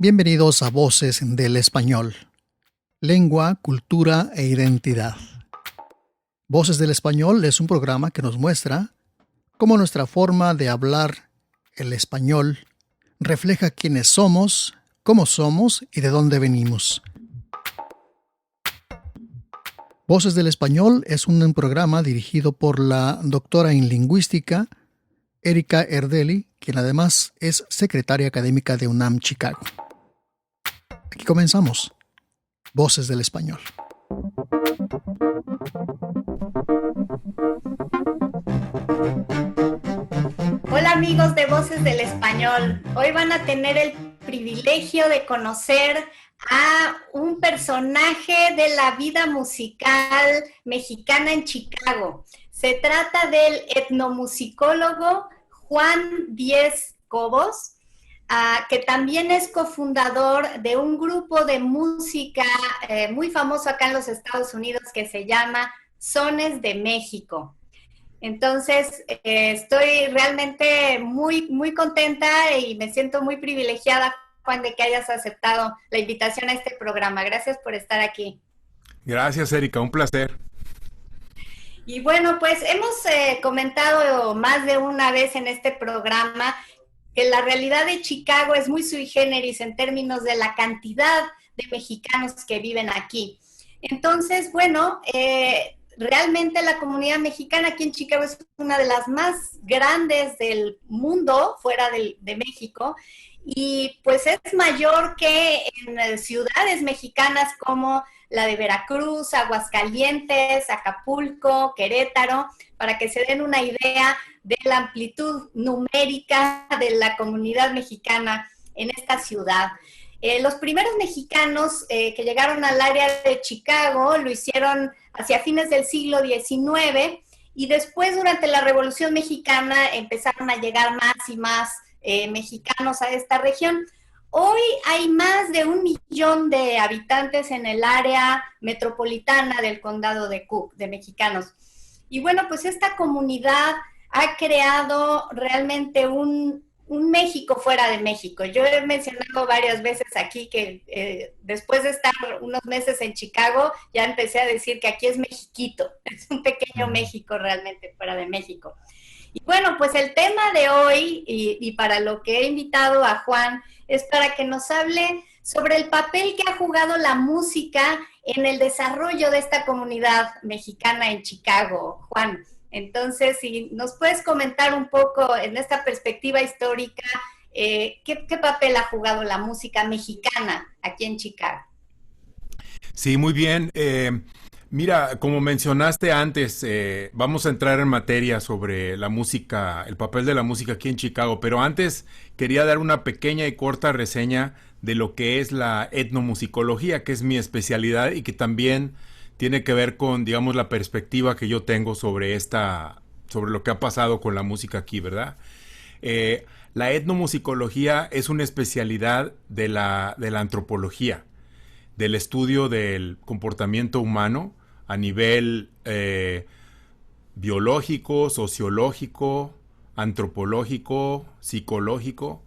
Bienvenidos a Voces del Español. Lengua, cultura e identidad. Voces del Español es un programa que nos muestra cómo nuestra forma de hablar el español refleja quiénes somos, cómo somos y de dónde venimos. Voces del Español es un programa dirigido por la doctora en lingüística Erika Erdeli, quien además es secretaria académica de UNAM Chicago. Aquí comenzamos. Voces del Español. Hola amigos de Voces del Español. Hoy van a tener el privilegio de conocer a un personaje de la vida musical mexicana en Chicago. Se trata del etnomusicólogo Juan Díez Cobos, que también es cofundador de un grupo de música muy famoso acá en los Estados Unidos que se llama Sones de México. Entonces, estoy realmente muy contenta y me siento muy privilegiada, Juan, de que hayas aceptado la invitación a este programa. Gracias por estar aquí. Gracias, Erika, un placer. Y bueno, pues hemos comentado más de una vez en este programa que la realidad de Chicago es muy sui generis en términos de la cantidad de mexicanos que viven aquí. Entonces, bueno, realmente la comunidad mexicana aquí en Chicago es una de las más grandes del mundo, fuera de México, y pues es mayor que en ciudades mexicanas como la de Veracruz, Aguascalientes, Acapulco, Querétaro, para que se den una idea de la amplitud numérica de la comunidad mexicana en esta ciudad. Los primeros mexicanos que llegaron al área de Chicago lo hicieron hacia fines del siglo XIX y después durante la Revolución Mexicana empezaron a llegar más y más mexicanos a esta región. Hoy hay más de 1 millón de habitantes en el área metropolitana del condado de Cook, de mexicanos. Y bueno, pues esta comunidad ha creado realmente un México fuera de México. Yo he mencionado varias veces aquí que después de estar unos meses en Chicago, ya empecé a decir que aquí es Mexiquito, es un pequeño México realmente fuera de México. Y bueno, pues el tema de hoy, y para lo que he invitado a Juan, es para que nos hable sobre el papel que ha jugado la música en el desarrollo de esta comunidad mexicana en Chicago. Juan, entonces, si nos puedes comentar un poco en esta perspectiva histórica, ¿qué papel ha jugado la música mexicana aquí en Chicago? Sí, muy bien. Mira, como mencionaste antes, vamos a entrar en materia sobre la música, el papel de la música aquí en Chicago, pero antes quería dar una pequeña y corta reseña de lo que es la etnomusicología, que es mi especialidad y que también tiene que ver con, digamos, la perspectiva que yo tengo sobre sobre lo que ha pasado con la música aquí, ¿verdad? La etnomusicología es una especialidad de la antropología, del estudio del comportamiento humano a nivel biológico, sociológico, antropológico, psicológico.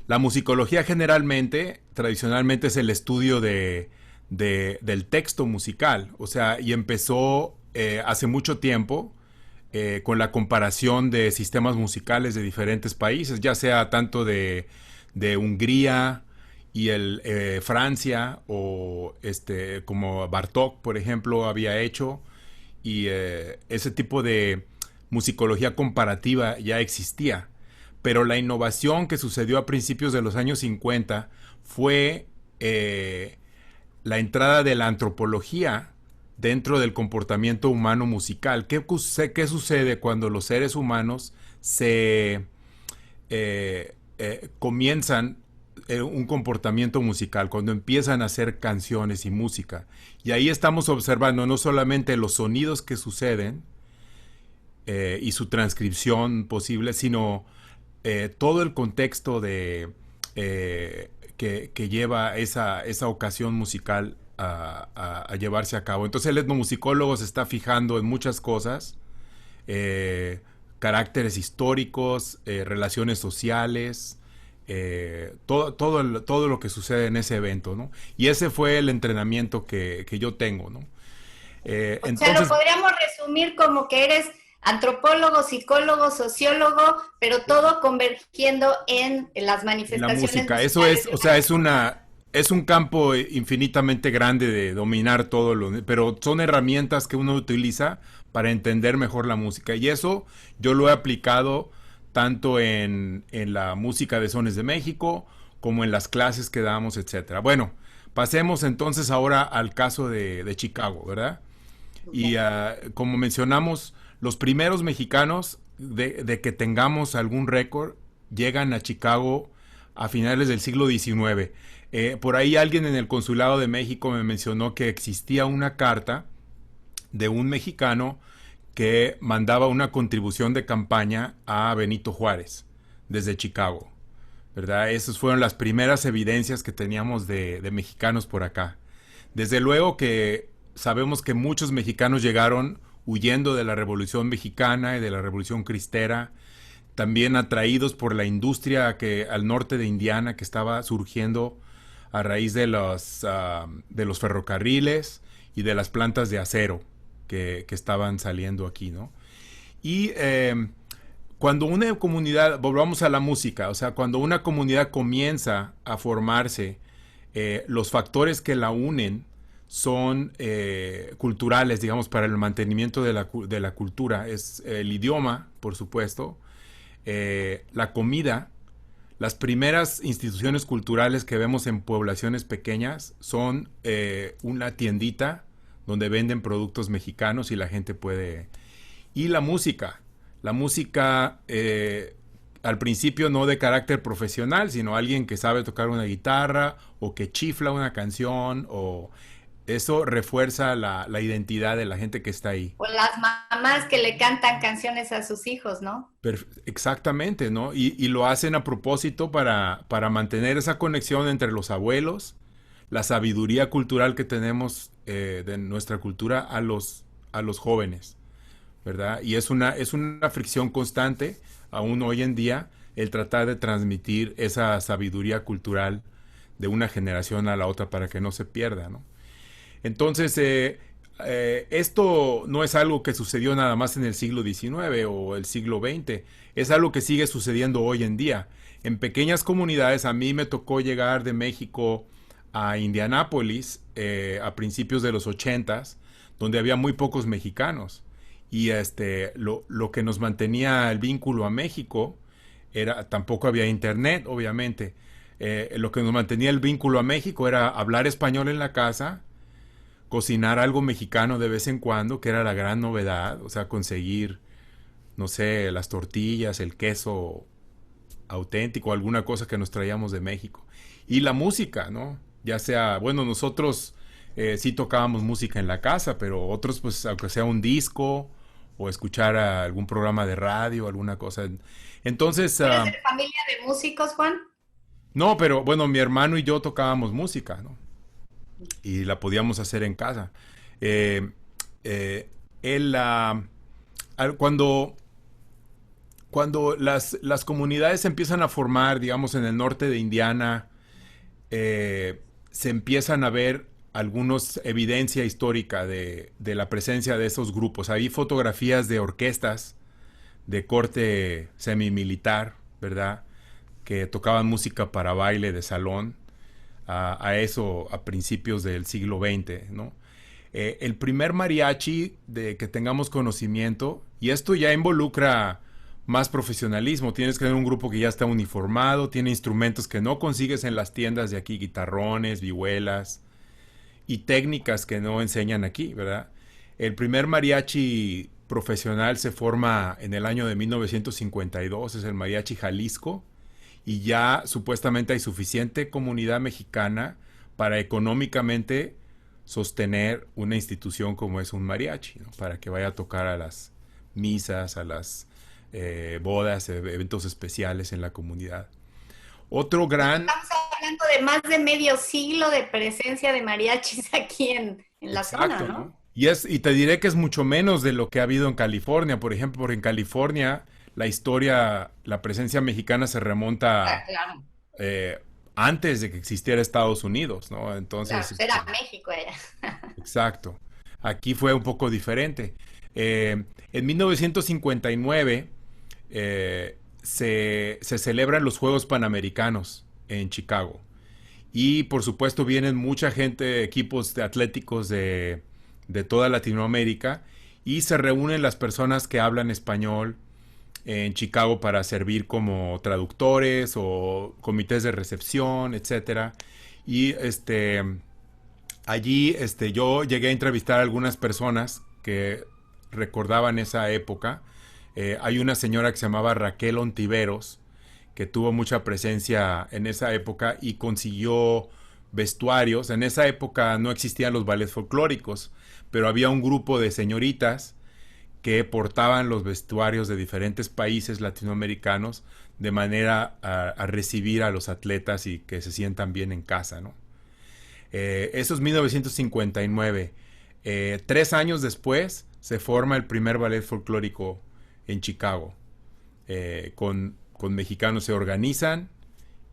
La musicología tradicionalmente es el estudio del texto musical, o sea, y empezó hace mucho tiempo con la comparación de sistemas musicales de diferentes países, ya sea tanto de Hungría y Francia, o como Bartók, por ejemplo, había hecho, y ese tipo de musicología comparativa ya existía. Pero la innovación que sucedió a principios de los años 50 fue la entrada de la antropología dentro del comportamiento humano musical. ¿Qué sucede cuando los seres humanos comienzan un comportamiento musical, cuando empiezan a hacer canciones y música? Y ahí estamos observando no solamente los sonidos que suceden y su transcripción posible, sino todo el contexto que lleva esa ocasión musical a llevarse a cabo. Entonces el etnomusicólogo se está fijando en muchas cosas, caracteres históricos, relaciones sociales, todo lo que sucede en ese evento, ¿no? Y ese fue el entrenamiento que yo tengo, ¿no? O sea, lo podríamos resumir como que eres antropólogo, psicólogo, sociólogo, pero todo convergiendo en las manifestaciones la música, eso musicales. es, o sea, es un campo infinitamente grande de dominar todo pero son herramientas que uno utiliza para entender mejor la música. Y eso yo lo he aplicado tanto en la música de Sones de México, como en las clases que damos, etcétera. Bueno, pasemos entonces ahora al caso de Chicago, ¿verdad? Y como mencionamos, los primeros mexicanos de que tengamos algún récord llegan a Chicago a finales del siglo XIX. Por ahí alguien en el Consulado de México me mencionó que existía una carta de un mexicano que mandaba una contribución de campaña a Benito Juárez desde Chicago, ¿verdad? Esas fueron las primeras evidencias que teníamos de mexicanos por acá. Desde luego que sabemos que muchos mexicanos llegaron huyendo de la Revolución Mexicana y de la Revolución Cristera, también atraídos por la industria al norte de Indiana que estaba surgiendo a raíz de los ferrocarriles y de las plantas de acero que estaban saliendo aquí, ¿no? Y cuando una comunidad, volvamos a la música, o sea, cuando una comunidad comienza a formarse, los factores que la unen son culturales, digamos, para el mantenimiento de la cultura. Es el idioma, por supuesto, la comida. Las primeras instituciones culturales que vemos en poblaciones pequeñas son una tiendita donde venden productos mexicanos y la gente puede... Y la música. La música, al principio no de carácter profesional, sino alguien que sabe tocar una guitarra o que chifla una canción o... Eso refuerza la identidad de la gente que está ahí. O las mamás que le cantan canciones a sus hijos, ¿no? Exactamente, ¿no? Y lo hacen a propósito para mantener esa conexión entre los abuelos, la sabiduría cultural que tenemos de nuestra cultura a los jóvenes, ¿verdad? Y es una fricción constante, aún hoy en día, el tratar de transmitir esa sabiduría cultural de una generación a la otra para que no se pierda, ¿no? Entonces, esto no es algo que sucedió nada más en el siglo XIX o el siglo XX, es algo que sigue sucediendo hoy en día. En pequeñas comunidades, a mí me tocó llegar de México a Indianápolis a principios de los 80s, donde había muy pocos mexicanos. Y lo que nos mantenía el vínculo a México tampoco había internet, obviamente. Lo que nos mantenía el vínculo a México era hablar español en la casa, cocinar algo mexicano de vez en cuando, que era la gran novedad, o sea, conseguir, no sé, las tortillas, el queso auténtico, alguna cosa que nos traíamos de México. Y la música, ¿no? Ya sea, bueno, nosotros sí tocábamos música en la casa, pero otros, pues, aunque sea un disco o escuchar algún programa de radio, alguna cosa. Entonces... ¿Eres de familia de músicos, Juan? No, pero bueno, mi hermano y yo tocábamos música, ¿no? Y la podíamos hacer en casa. Cuando las comunidades se empiezan a formar, digamos, en el norte de Indiana, se empiezan a ver algunos evidencia histórica de la presencia de esos grupos. Hay fotografías de orquestas de corte semimilitar, ¿verdad? Que tocaban música para baile de salón. A eso a principios del siglo XX, ¿no? El primer mariachi de que tengamos conocimiento, y esto ya involucra más profesionalismo, tienes que tener un grupo que ya está uniformado, tiene instrumentos que no consigues en las tiendas de aquí, guitarrones, vihuelas, y técnicas que no enseñan aquí, ¿verdad? El primer mariachi profesional se forma en el año de 1952, es el Mariachi Jalisco, y ya supuestamente hay suficiente comunidad mexicana para económicamente sostener una institución como es un mariachi, ¿no? Para que vaya a tocar a las misas, a las bodas, eventos especiales en la comunidad. Otro gran... Estamos hablando de más de medio siglo de presencia de mariachis aquí en la zona, ¿no? Y te diré que es mucho menos de lo que ha habido en California, por ejemplo, porque en California la historia, la presencia mexicana se remonta eh, antes de que existiera Estados Unidos, ¿no? Claro, Entonces, pues era México ella. exacto. Aquí fue un poco diferente. En 1959 se celebran los Juegos Panamericanos en Chicago. Y por supuesto vienen mucha gente, equipos de atléticos de toda Latinoamérica y se reúnen las personas que hablan español en Chicago para servir como traductores o comités de recepción, etcétera. Y allí yo llegué a entrevistar a algunas personas que recordaban esa época. Hay una señora que se llamaba Raquel Ontiveros, que tuvo mucha presencia en esa época y consiguió vestuarios. En esa época no existían los ballets folclóricos, pero había un grupo de señoritas que portaban los vestuarios de diferentes países latinoamericanos de manera a recibir a los atletas y que se sientan bien en casa, ¿no? Eso es 1959. 3 años después se forma el primer ballet folclórico en Chicago. Con mexicanos se organizan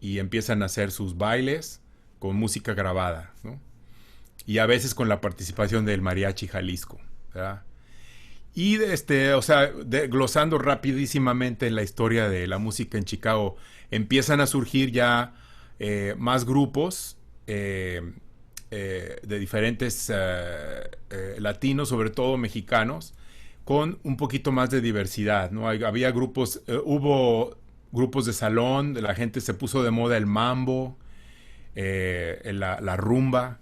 y empiezan a hacer sus bailes con música grabada, ¿no? Y a veces con la participación del Mariachi Jalisco, ¿verdad? Y glosando rapidísimamente la historia de la música en Chicago, empiezan a surgir ya más grupos de diferentes latinos, sobre todo mexicanos, con un poquito más de diversidad, ¿no? Había grupos, hubo grupos de salón, la gente se puso de moda el mambo, la rumba,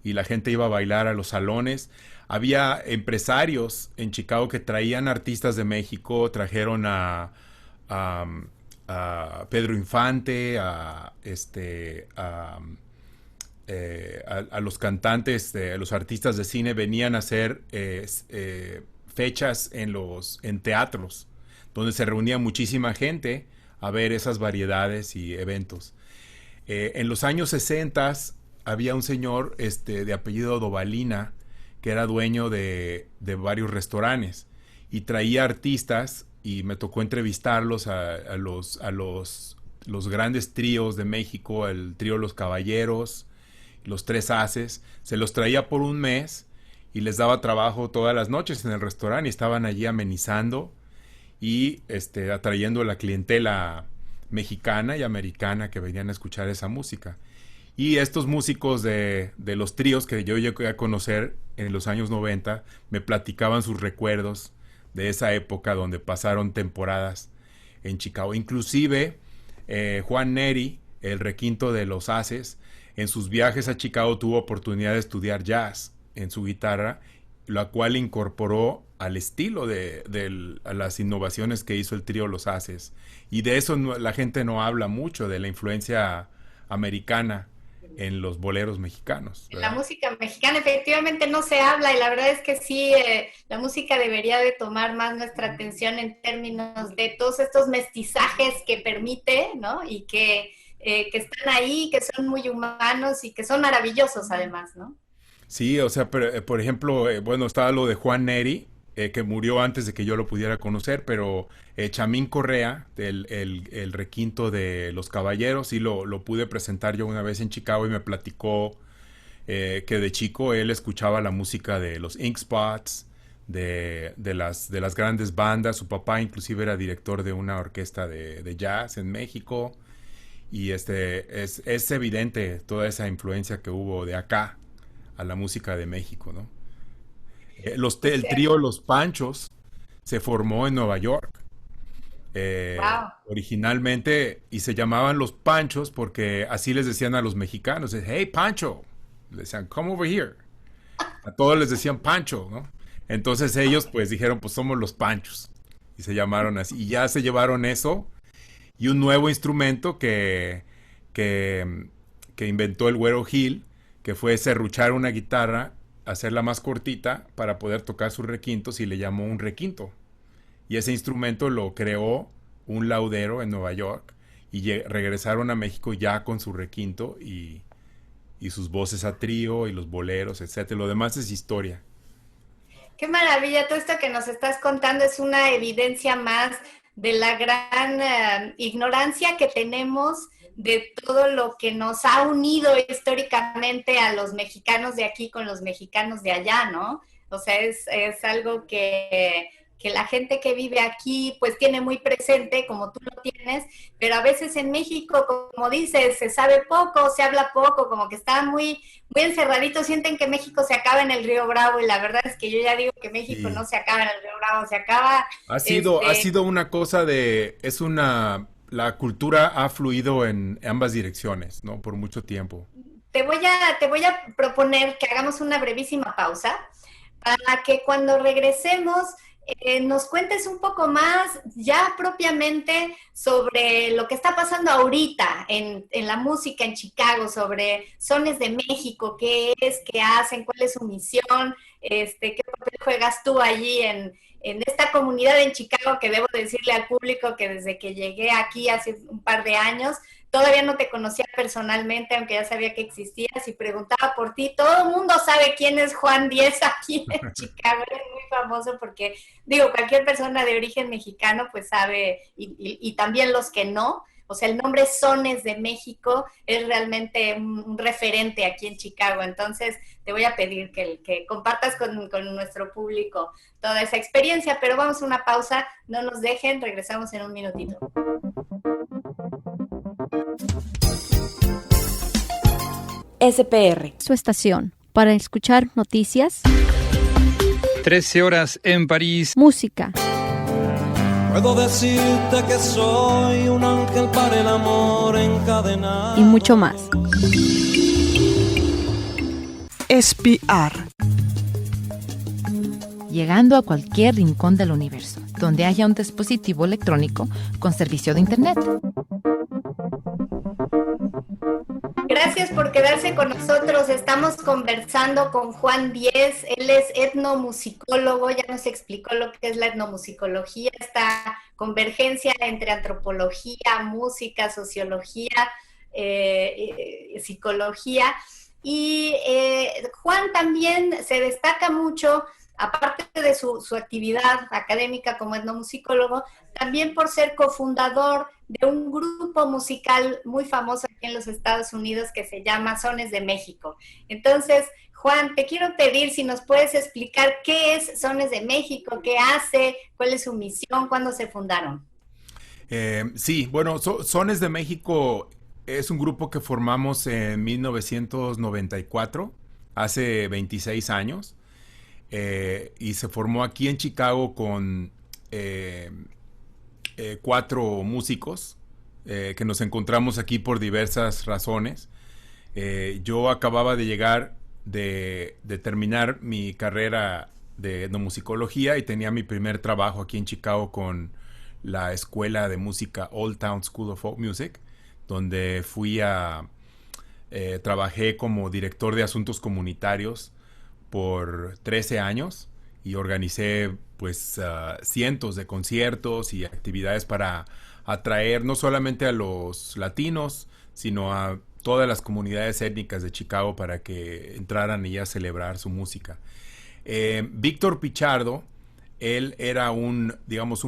y la gente iba a bailar a los salones. Había empresarios en Chicago que traían artistas de México, trajeron a, a Pedro Infante, a los cantantes, a los artistas de cine, venían a hacer fechas en teatros, donde se reunía muchísima gente a ver esas variedades y eventos. En los años 60 había un señor de apellido Dovalina, que era dueño de varios restaurantes y traía artistas, y me tocó entrevistarlos a los grandes tríos de México, el trío Los Caballeros, los Tres Haces. Se los traía por un mes y les daba trabajo todas las noches en el restaurante, y estaban allí amenizando y atrayendo a la clientela mexicana y americana que venían a escuchar esa música. Y estos músicos de los tríos que yo llegué a conocer en los años 90 me platicaban sus recuerdos de esa época donde pasaron temporadas en Chicago. Inclusive Juan Neri, el requinto de los Haces, en sus viajes a Chicago tuvo oportunidad de estudiar jazz en su guitarra, la cual incorporó al estilo a las innovaciones que hizo el trío Los Haces. Y de eso la gente no habla mucho, de la influencia americana en los boleros mexicanos, ¿verdad? La música mexicana efectivamente no se habla, y la verdad es que sí, la música debería de tomar más nuestra atención en términos de todos estos mestizajes que permite, ¿no? Y que están ahí, que son muy humanos y que son maravillosos además, ¿no? Sí, o sea, por ejemplo, bueno, estaba lo de Juan Neri, que murió antes de que yo lo pudiera conocer, pero Chamín Correa, el requinto de Los Caballeros, sí lo pude presentar yo una vez en Chicago, y me platicó que de chico él escuchaba la música de los Ink Spots, de las grandes bandas. Su papá inclusive era director de una orquesta de jazz en México, y es evidente toda esa influencia que hubo de acá a la música de México, ¿no? El trío Los Panchos se formó en Nueva York. Wow. Originalmente, y se llamaban Los Panchos porque así les decían a los mexicanos: hey Pancho, le decían come over here. A todos les decían Pancho, ¿no? Entonces ellos pues dijeron, pues somos Los Panchos, y se llamaron así, y ya se llevaron eso y un nuevo instrumento que inventó el Güero Gil, que fue serruchar una guitarra, hacerla más cortita para poder tocar sus requintos, y le llamó un requinto. Y ese instrumento lo creó un laudero en Nueva York, y regresaron a México ya con su requinto y sus voces a trío y los boleros, etcétera. Lo demás es historia. Qué maravilla, todo esto que nos estás contando es una evidencia más de la gran ignorancia que tenemos de todo lo que nos ha unido históricamente a los mexicanos de aquí con los mexicanos de allá, ¿no? O sea, es algo que la gente que vive aquí pues tiene muy presente, como tú lo tienes, pero a veces en México, como dices, se sabe poco, se habla poco, como que están muy, muy encerraditos, sienten que México se acaba en el Río Bravo, y la verdad es que yo ya digo que México Sí. no se acaba en el Río Bravo, se acaba, Ha sido una cosa la cultura ha fluido en ambas direcciones, ¿no? Por mucho tiempo. te voy a proponer que hagamos una brevísima pausa para que cuando regresemos nos cuentes un poco más ya propiamente sobre lo que está pasando ahorita en la música en Chicago, sobre Sones de México, qué es, qué hacen, cuál es su misión, qué papel juegas tú allí en esta comunidad en Chicago, que debo decirle al público que desde que llegué aquí hace un par de años, todavía no te conocía personalmente, aunque ya sabía que existías, y preguntaba por ti. Todo el mundo sabe quién es Juan Diez aquí en Chicago, es muy famoso porque, digo, cualquier persona de origen mexicano pues sabe, y también los que no. O sea, el nombre Sones de México es realmente un referente aquí en Chicago. Entonces, te voy a pedir que compartas con nuestro público toda esa experiencia, pero vamos a una pausa, no nos dejen, regresamos en un minutito. SPR, su estación, para escuchar noticias, 13 horas en París. música, Puedo decirte que soy un ángel para el amor encadenado. y mucho más. Espiar. Llegando a cualquier rincón del universo, donde haya un dispositivo electrónico con servicio de Internet. Gracias por quedarse con nosotros. Estamos conversando con Juan Diez. Él es etnomusicólogo, ya nos explicó lo que es la etnomusicología, esta convergencia entre antropología, música, sociología, psicología. Y Juan también se destaca mucho, aparte de su actividad académica como etnomusicólogo, también por ser cofundador de un grupo musical muy famoso aquí en los Estados Unidos que se llama Sones de México. Entonces, Juan, te quiero pedir si nos puedes explicar qué es Sones de México, qué hace, cuál es su misión, cuándo se fundaron. Sí, bueno, Sones de México es un grupo que formamos en 1994, hace 26 años. Y se formó aquí en Chicago con 4 músicos que nos encontramos aquí por diversas razones. Yo acababa de llegar de terminar mi carrera de etnomusicología y tenía mi primer trabajo aquí en Chicago con la escuela de música Old Town School of Folk Music, donde trabajé como director de asuntos comunitarios por 13 años y organicé pues cientos de conciertos y actividades para atraer no solamente a los latinos, sino a todas las comunidades étnicas de Chicago para que entraran y a celebrar su música. Víctor Pichardo, él era un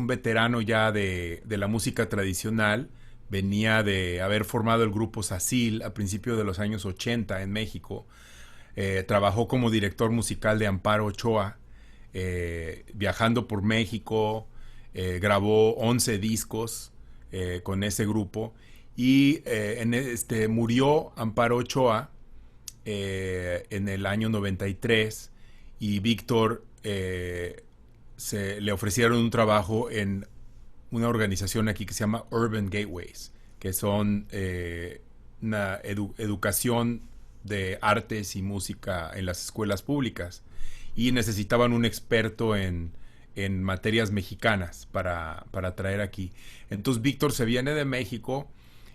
veterano ya de la música tradicional, venía de haber formado el grupo Sacil a principios de los años 80 en México. Trabajó como director musical de Amparo Ochoa, viajando por México, grabó 11 discos con ese grupo y murió Amparo Ochoa en el año 93 y Víctor le ofrecieron un trabajo en una organización aquí que se llama Urban Gateways, que son una educación de artes y música en las escuelas públicas y necesitaban un experto en materias mexicanas para traer aquí. Entonces Víctor se viene de México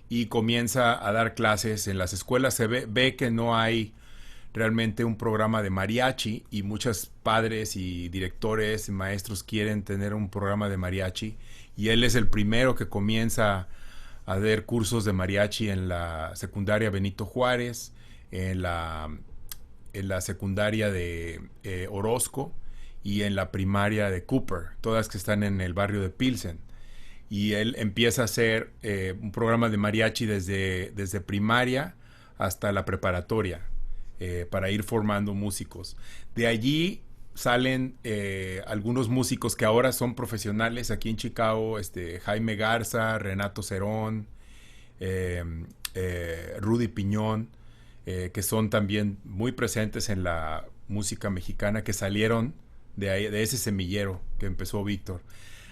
y comienza a dar clases en las escuelas. Se ve que no hay realmente un programa de mariachi y muchos padres y directores y maestros quieren tener un programa de mariachi y él es el primero que comienza a dar cursos de mariachi en la secundaria Benito Juárez, en la secundaria de Orozco y en la primaria de Cooper, todas que están en el barrio de Pilsen. y él empieza a hacer un programa de mariachi desde primaria hasta la preparatoria, para ir formando músicos. De allí salen algunos músicos que ahora son profesionales aquí en Chicago, Jaime Garza, Renato Cerón, Rudy Piñón, que son también muy presentes en la música mexicana, que salieron de ese semillero que empezó Víctor.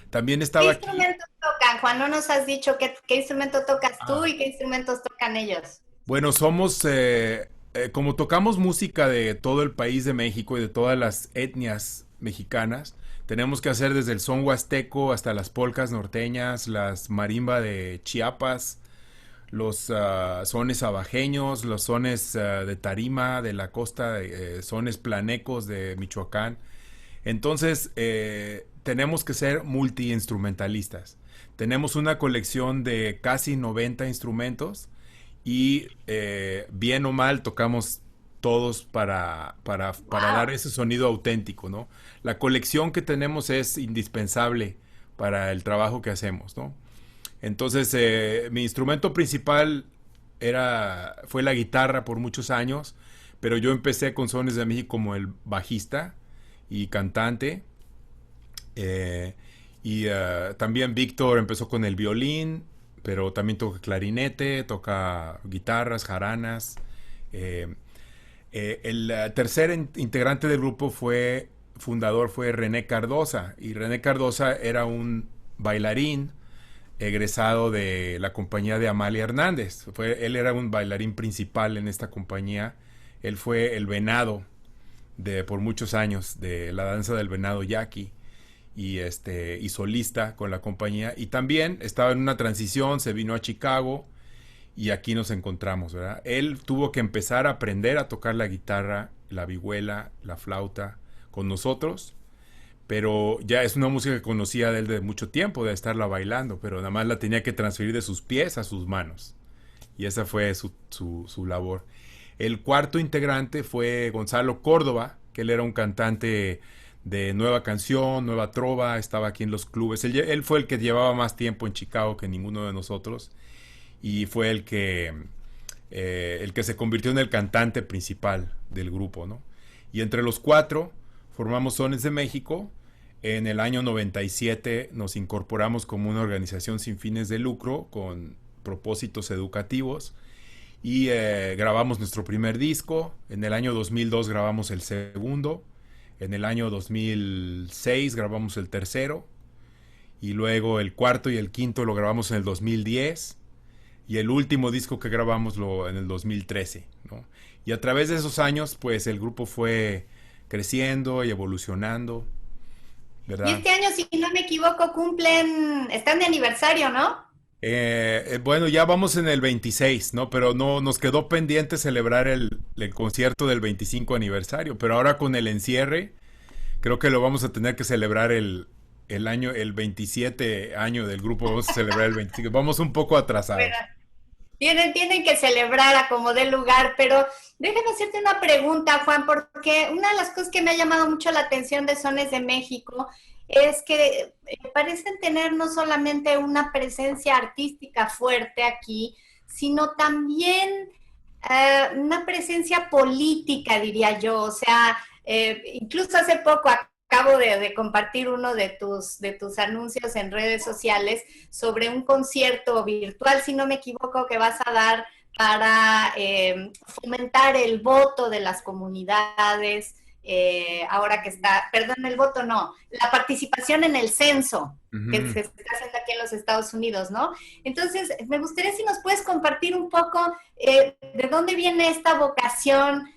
También estaba ¿Qué instrumentos tocan, Juan? No nos has dicho qué instrumento tocas tú y qué instrumentos tocan ellos. Bueno, somos, como tocamos música de todo el país de México y de todas las etnias mexicanas, tenemos que hacer desde el son huasteco hasta las polcas norteñas, las marimba de Chiapas, los sones abajeños, los sones de tarima de la costa, sones planecos de Michoacán. Entonces, tenemos que ser multiinstrumentalistas. Tenemos una colección de casi 90 instrumentos y bien o mal tocamos todos para dar ese sonido auténtico, ¿no? La colección que tenemos es indispensable para el trabajo que hacemos, ¿no? Entonces, mi instrumento principal fue la guitarra por muchos años, pero yo empecé con Sones de México como el bajista y cantante. También Víctor empezó con el violín, pero también toca clarinete, toca guitarras, jaranas. El tercer integrante del grupo fundador fue René Cardosa, y René Cardosa era un bailarín egresado de la compañía de Amalia Hernández. Él era un bailarín principal en esta compañía. Él fue el venado por muchos años de la danza del venado yaqui, y solista con la compañía, y también estaba en una transición, se vino a Chicago y aquí nos encontramos, ¿verdad? Él tuvo que empezar a aprender a tocar la guitarra, la vihuela, la flauta con nosotros, pero ya es una música que conocía de él de mucho tiempo, de estarla bailando, pero nada más la tenía que transferir de sus pies a sus manos, y esa fue su labor. El cuarto integrante fue Gonzalo Córdoba, que él era un cantante de nueva canción, nueva trova, estaba aquí en los clubes. Él fue el que llevaba más tiempo en Chicago que ninguno de nosotros, y fue el que se convirtió en el cantante principal del grupo, ¿no? Y entre los cuatro formamos Sones de México. En el año 97 nos incorporamos como una organización sin fines de lucro con propósitos educativos, y grabamos nuestro primer disco. En el año 2002 grabamos el segundo. En el año 2006 grabamos el tercero, y luego el cuarto y el quinto lo grabamos en el 2010, y el último disco que grabamos en el 2013, ¿no? Y a través de esos años, pues el grupo fue creciendo y evolucionando, ¿verdad? Y este año, si no me equivoco, están de aniversario, ¿no? Bueno, ya vamos en el 26, ¿no? Pero no nos quedó pendiente celebrar el concierto del 25 aniversario, pero ahora con el encierre creo que lo vamos a tener que celebrar el 27 año del grupo. Vamos a celebrar el 25, vamos un poco atrasados. Bueno, tienen que celebrar a como dé lugar, pero déjame hacerte una pregunta, Juan, porque una de las cosas que me ha llamado mucho la atención de Sones de México es que parecen tener no solamente una presencia artística fuerte aquí, sino también una presencia política, diría yo. O sea, incluso hace poco acabo de compartir uno de tus anuncios en redes sociales sobre un concierto virtual, si no me equivoco, que vas a dar para fomentar el voto de las comunidades. Ahora que el voto no, la participación en el censo que se está haciendo aquí en los Estados Unidos, ¿no? Entonces, me gustaría si nos puedes compartir un poco de dónde viene esta vocación,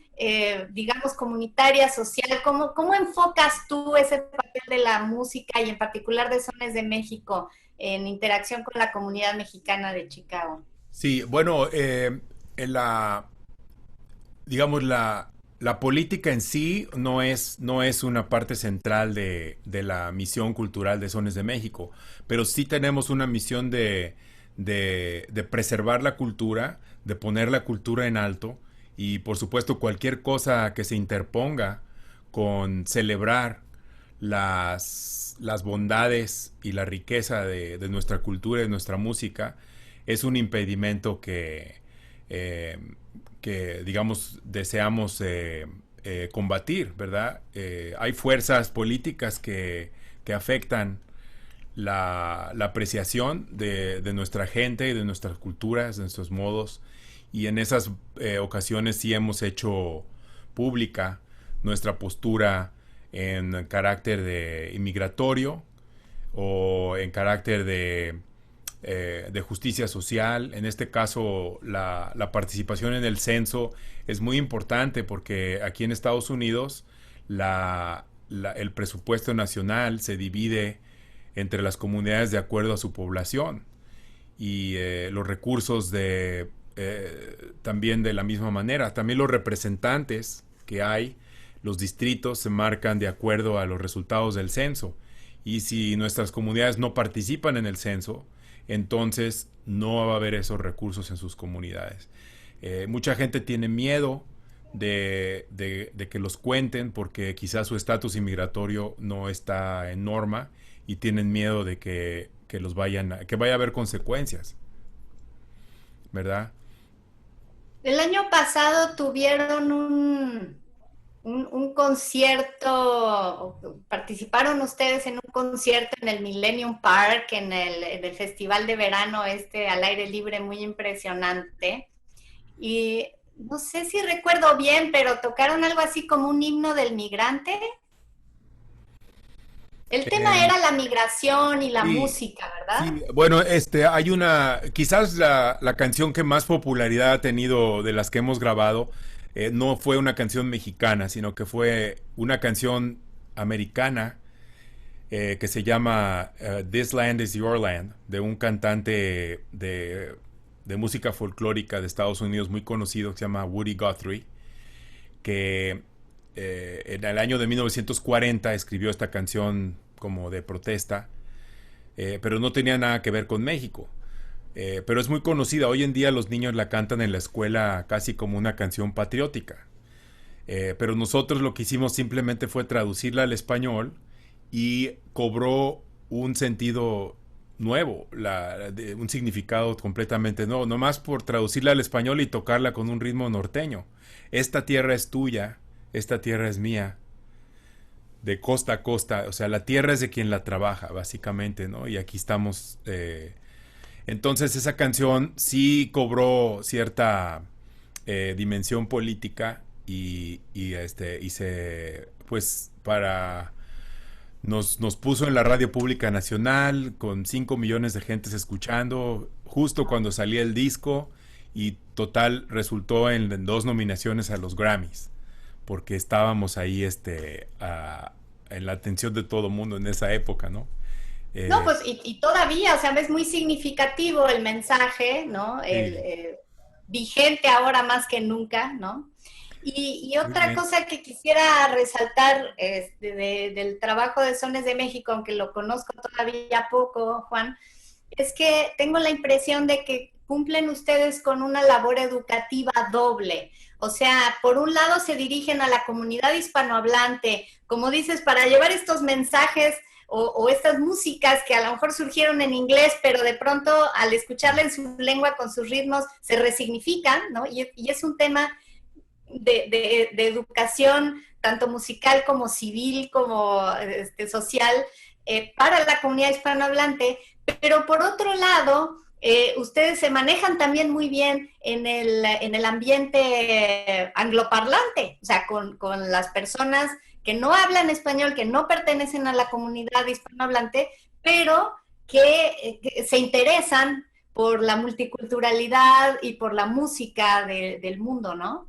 digamos, comunitaria, social. ¿Cómo enfocas tú ese papel de la música y en particular de Sones de México en interacción con la comunidad mexicana de Chicago? Sí, bueno, la política en sí no es una parte central de la misión cultural de Sones de México, pero sí tenemos una misión de preservar la cultura, de poner la cultura en alto, y por supuesto cualquier cosa que se interponga con celebrar las bondades y la riqueza de nuestra cultura y de nuestra música, es un impedimento que digamos, deseamos combatir, ¿verdad? Hay fuerzas políticas que afectan la apreciación de nuestra gente y de nuestras culturas, de nuestros modos, y en esas ocasiones sí hemos hecho pública nuestra postura en carácter de inmigratorio o en carácter de justicia social. En este caso, la participación en el censo es muy importante porque aquí en Estados Unidos el presupuesto nacional se divide entre las comunidades de acuerdo a su población, y los recursos también de la misma manera. También los representantes que hay, los distritos, se marcan de acuerdo a los resultados del censo, y si nuestras comunidades no participan en el censo, entonces no va a haber esos recursos en sus comunidades. Mucha gente tiene miedo de que los cuenten porque quizás su estatus inmigratorio no está en norma, y tienen miedo de que vaya a haber consecuencias, ¿verdad? El año pasado tuvieron un concierto, participaron ustedes en un concierto en el Millennium Park, en el festival de verano al aire libre, muy impresionante. Y no sé si recuerdo bien, pero tocaron algo así como un himno del migrante. El tema era la migración y la música, ¿verdad? Sí, bueno, hay quizás la canción que más popularidad ha tenido de las que hemos grabado, no fue una canción mexicana, sino que fue una canción americana que se llama This Land is Your Land, de un cantante de música folclórica de Estados Unidos muy conocido que se llama Woody Guthrie, que en el año de 1940 escribió esta canción como de protesta, pero no tenía nada que ver con México. Pero es muy conocida. Hoy en día los niños la cantan en la escuela casi como una canción patriótica. Pero nosotros lo que hicimos simplemente fue traducirla al español, y cobró un sentido nuevo, un significado completamente nuevo, nomás por traducirla al español y tocarla con un ritmo norteño. Esta tierra es tuya, esta tierra es mía, de costa a costa. O sea, la tierra es de quien la trabaja, básicamente, ¿no? Y aquí estamos. Entonces esa canción sí cobró cierta dimensión política, y pues nos puso en la radio pública nacional con 5 millones de gentes escuchando justo cuando salía el disco, y total resultó en 2 nominaciones a los Grammys, porque estábamos ahí en la atención de todo mundo en esa época, ¿no? No, pues y todavía, o sea, es muy significativo el mensaje, ¿no? Sí. Vigente ahora más que nunca, ¿no? Y otra cosa que quisiera resaltar del trabajo de Sones de México, aunque lo conozco todavía poco, Juan, es que tengo la impresión de que cumplen ustedes con una labor educativa doble. O sea, por un lado se dirigen a la comunidad hispanohablante, como dices, para llevar estos mensajes o estas músicas que a lo mejor surgieron en inglés, pero de pronto al escucharla en su lengua con sus ritmos se resignifican, ¿no? Y es un tema de educación, tanto musical como civil, como social, para la comunidad hispanohablante. Pero por otro lado, ustedes se manejan también muy bien en el ambiente angloparlante, o sea, con las personas que no hablan español, que no pertenecen a la comunidad hispanohablante, pero que se interesan por la multiculturalidad y por la música del mundo, ¿no?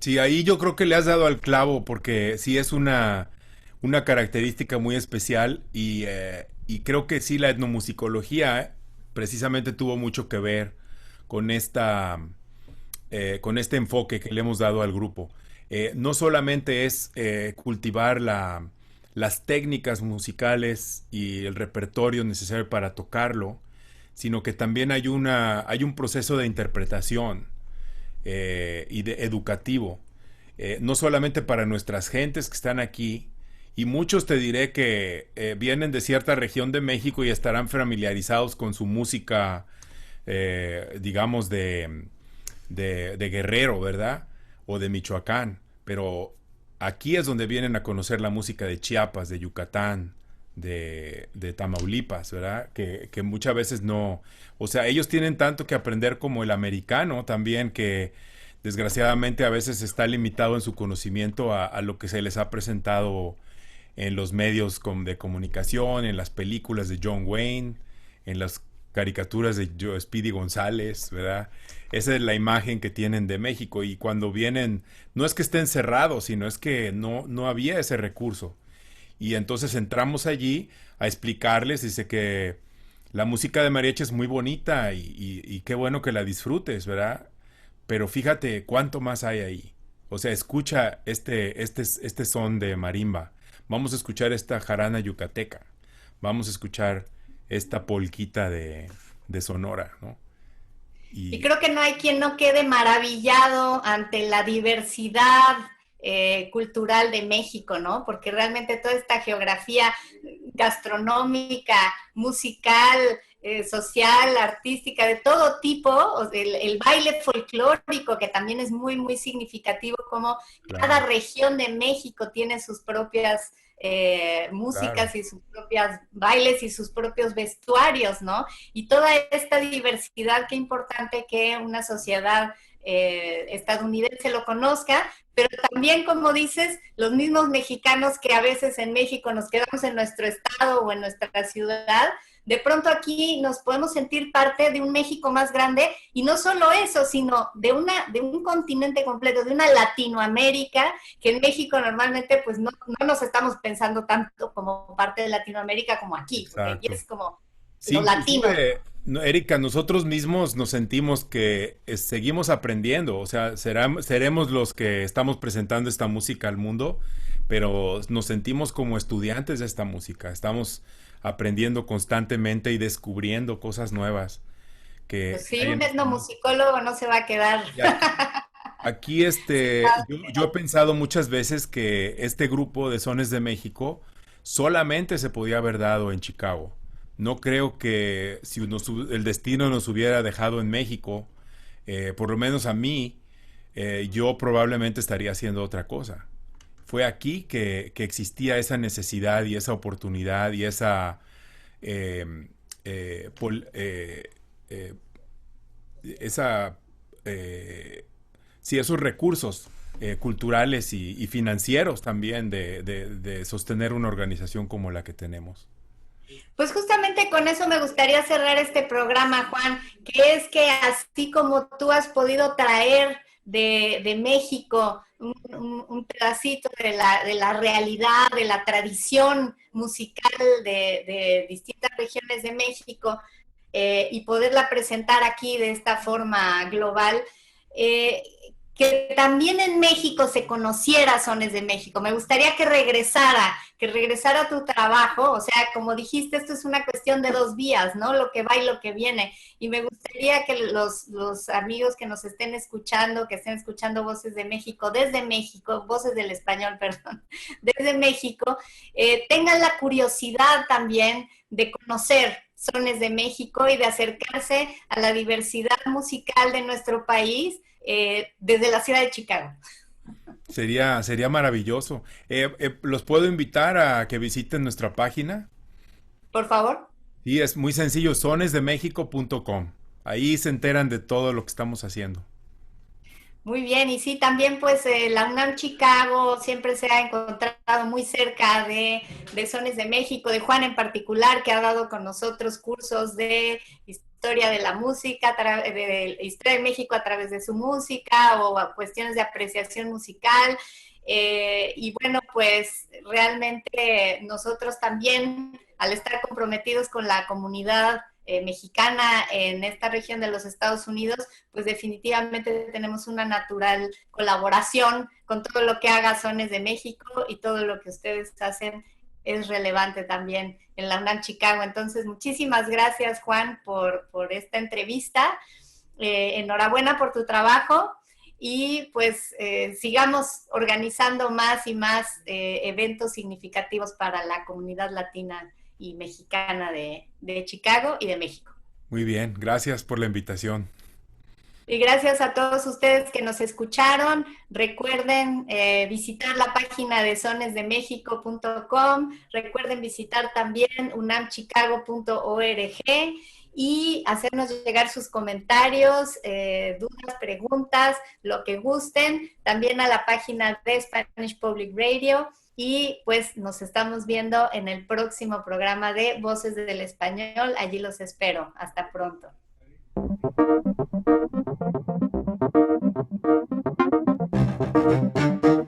Sí, ahí yo creo que le has dado al clavo, porque sí es una característica muy especial, y creo que sí, la etnomusicología precisamente tuvo mucho que ver con con este enfoque que le hemos dado al grupo. No solamente es cultivar las técnicas musicales y el repertorio necesario para tocarlo, sino que también hay un proceso de interpretación y educativo, no solamente para nuestras gentes que están aquí y muchos te diré que vienen de cierta región de México y estarán familiarizados con su música, digamos, de Guerrero, ¿verdad? O de Michoacán, pero aquí es donde vienen a conocer la música de Chiapas, de Yucatán, de Tamaulipas, ¿verdad? Que muchas veces no, o sea, ellos tienen tanto que aprender como el americano también, que desgraciadamente a veces está limitado en su conocimiento a lo que se les ha presentado en los medios de comunicación, en las películas de John Wayne, en las caricaturas de Speedy González, ¿verdad? Esa es la imagen que tienen de México, y cuando vienen, no es que estén cerrados, sino es que no había ese recurso. Y entonces entramos allí a explicarles, dice que la música de mariachi es muy bonita y qué bueno que la disfrutes, ¿verdad? Pero fíjate cuánto más hay ahí. O sea, escucha este son de marimba. Vamos a escuchar esta jarana yucateca. Vamos a escuchar esta polquita de Sonora, ¿no? Y creo que no hay quien no quede maravillado ante la diversidad cultural de México, ¿no? Porque realmente toda esta geografía gastronómica, musical, social, artística, de todo tipo, el baile folclórico, que también es muy, muy significativo, como cada región de México tiene sus propias músicas y sus propios bailes y sus propios vestuarios, ¿no? Y toda esta diversidad, qué importante que una sociedad estadounidense lo conozca, pero también, como dices, los mismos mexicanos que a veces en México nos quedamos en nuestro estado o en nuestra ciudad, de pronto aquí nos podemos sentir parte de un México más grande, y no solo eso, sino de un continente completo, de una Latinoamérica, que en México normalmente pues no nos estamos pensando tanto como parte de Latinoamérica como aquí, porque aquí es como sí, lo latino. Erika, nosotros mismos nos sentimos que seguimos aprendiendo, o sea, seremos los que estamos presentando esta música al mundo, pero nos sentimos como estudiantes de esta música, estamos aprendiendo constantemente y descubriendo cosas nuevas. Pues sí, un etnomusicólogo no se va a quedar. Aquí yo he pensado muchas veces que este grupo de Sones de México solamente se podía haber dado en Chicago. No creo que si el destino nos hubiera dejado en México, por lo menos a mí, yo probablemente estaría haciendo otra cosa. Fue aquí que existía esa necesidad y esa oportunidad y esa esos recursos culturales y financieros también de sostener una organización como la que tenemos. Pues justamente con eso me gustaría cerrar este programa, Juan, que es que así como tú has podido traer de México un pedacito de la realidad, de la tradición musical de distintas regiones de México, y poderla presentar aquí de esta forma global, que también en México se conociera Sones de México. Me gustaría que regresara tu trabajo, o sea, como dijiste, esto es una cuestión de dos vías, ¿no? Lo que va y lo que viene. Y me gustaría que los amigos que nos estén escuchando Voces de México, desde México, Voces del Español, perdón, desde México, tengan la curiosidad también de conocer Sones de México y de acercarse a la diversidad musical de nuestro país, desde la ciudad de Chicago. Sería maravilloso. ¿Los puedo invitar a que visiten nuestra página? Por favor. Sí, es muy sencillo, sonesdemexico.com. Ahí se enteran de todo lo que estamos haciendo. Muy bien, y sí, también pues la UNAM Chicago siempre se ha encontrado muy cerca de Sones de México, de Juan en particular, que ha dado con nosotros cursos de historia de la música, de historia de México a través de su música, o a cuestiones de apreciación musical. Y bueno, pues realmente nosotros también, al estar comprometidos con la comunidad mexicana en esta región de los Estados Unidos, pues definitivamente tenemos una natural colaboración con todo lo que haga Sones de México, y todo lo que ustedes hacen es relevante también en la UNAM Chicago. Entonces, muchísimas gracias, Juan, por esta entrevista. Enhorabuena por tu trabajo. y pues sigamos organizando más y más eventos significativos para la comunidad latina y mexicana de Chicago y de México. Muy bien, gracias por la invitación. Y gracias a todos ustedes que nos escucharon. Recuerden visitar la página de sonesdemexico.com. Recuerden visitar también unamchicago.org y hacernos llegar sus comentarios, dudas, preguntas, lo que gusten. También a la página de Spanish Public Radio. Y pues nos estamos viendo en el próximo programa de Voces del Español. Allí los espero. Hasta pronto. Thank you.